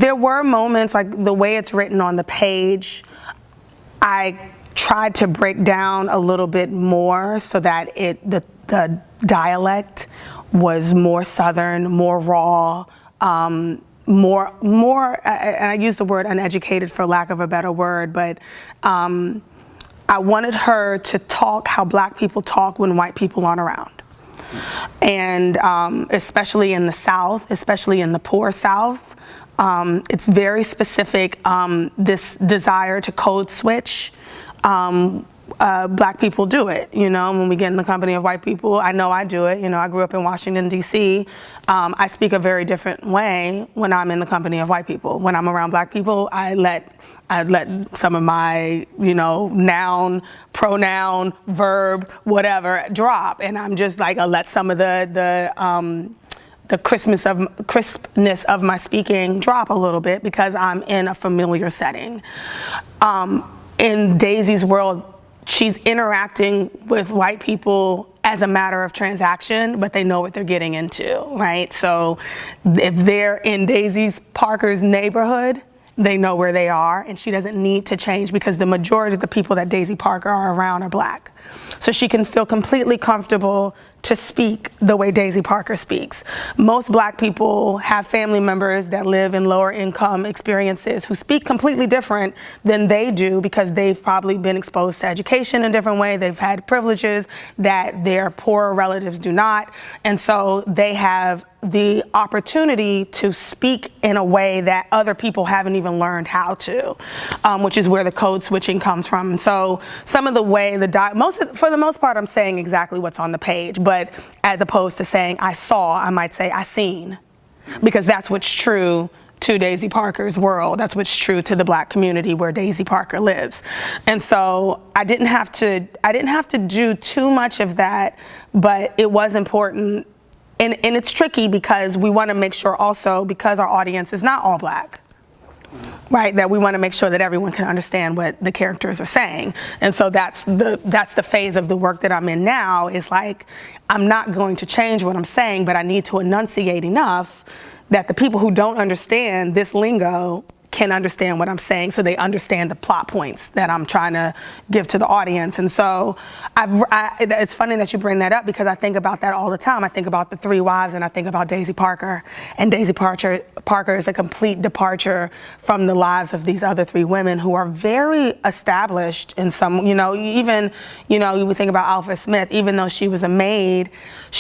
There were moments, like the way it's written on the page, I tried to break down a little bit more so that the dialect was more Southern, more raw, more, and I use the word uneducated for lack of a better word, but I wanted her to talk how Black people talk when white people aren't around. And especially in the South, especially in the poor South, it's very specific, this desire to code switch. Black people do it, you know, when we get in the company of white people. I know I do it. You know, I grew up in Washington, D.C. I speak a very different way when I'm in the company of white people. When I'm around Black people, I let some of my, you know, noun, pronoun, verb, whatever drop. And I'm just like, I let some of the crispness of my speaking drop a little bit because I'm in a familiar setting. In Daisy's world, she's interacting with white people as a matter of transaction, but they know what they're getting into, right? So if they're in Daisy Parker's neighborhood, they know where they are, and she doesn't need to change because the majority of the people that Daisy Parker are around are Black. So she can feel completely comfortable to speak the way Daisy Parker speaks. Most Black people have family members that live in lower income experiences who speak completely different than they do because they've probably been exposed to education in a different way. They've had privileges that their poorer relatives do not. And so they have the opportunity to speak in a way that other people haven't even learned how to, which is where the code switching comes from. And so some of the way for the most part, I'm saying exactly what's on the page, but as opposed to saying I saw, I might say I seen, because that's what's true to Daisy Parker's world. That's what's true to the Black community where Daisy Parker lives. And so I didn't have to do too much of that, but it was important. And it's tricky because we want to make sure also, because our audience is not all Black, right, that we want to make sure that everyone can understand what the characters are saying. And so that's the phase of the work that I'm in now, is like, I'm not going to change what I'm saying, but I need to enunciate enough that the people who don't understand this lingo can understand what I'm saying, so they understand the plot points that I'm trying to give to the audience. And so it's funny that you bring that up, because I think about that all the time. I think about the three wives, and I think about Daisy Parker. And Daisy Parker is a complete departure from the lives of these other three women who are very established in some, you would think about Alpha Smith, even though she was a maid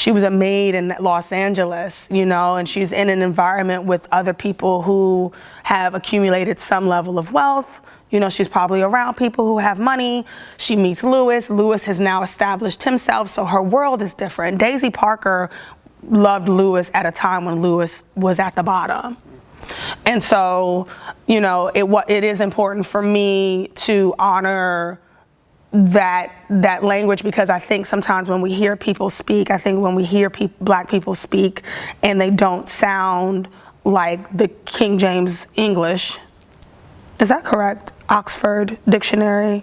in Los Angeles, and she's in an environment with other people who have accumulated some level of wealth. She's probably around people who have money. She meets Lewis. Lewis has now established himself, so her world is different. Daisy Parker loved Lewis at a time when Lewis was at the bottom. And so, it is important for me to honor that language, because I think sometimes when we hear people speak, Black people speak and they don't sound like the King James English. Is that correct? Oxford Dictionary?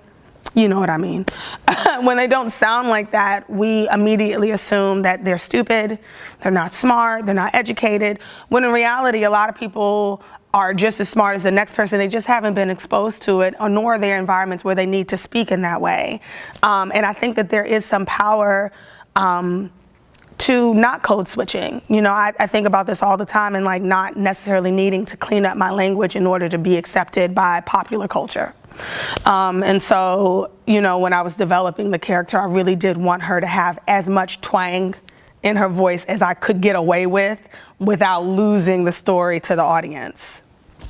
You know what I mean. When they don't sound like that, we immediately assume that they're stupid, they're not smart, they're not educated, when in reality, a lot of people are just as smart as the next person. They just haven't been exposed to it, nor are there environments where they need to speak in that way. And I think that there is some power to not code switching. I think about this all the time, and like not necessarily needing to clean up my language in order to be accepted by popular culture. And so, when I was developing the character, I really did want her to have as much twang in her voice as I could get away with without losing the story to the audience.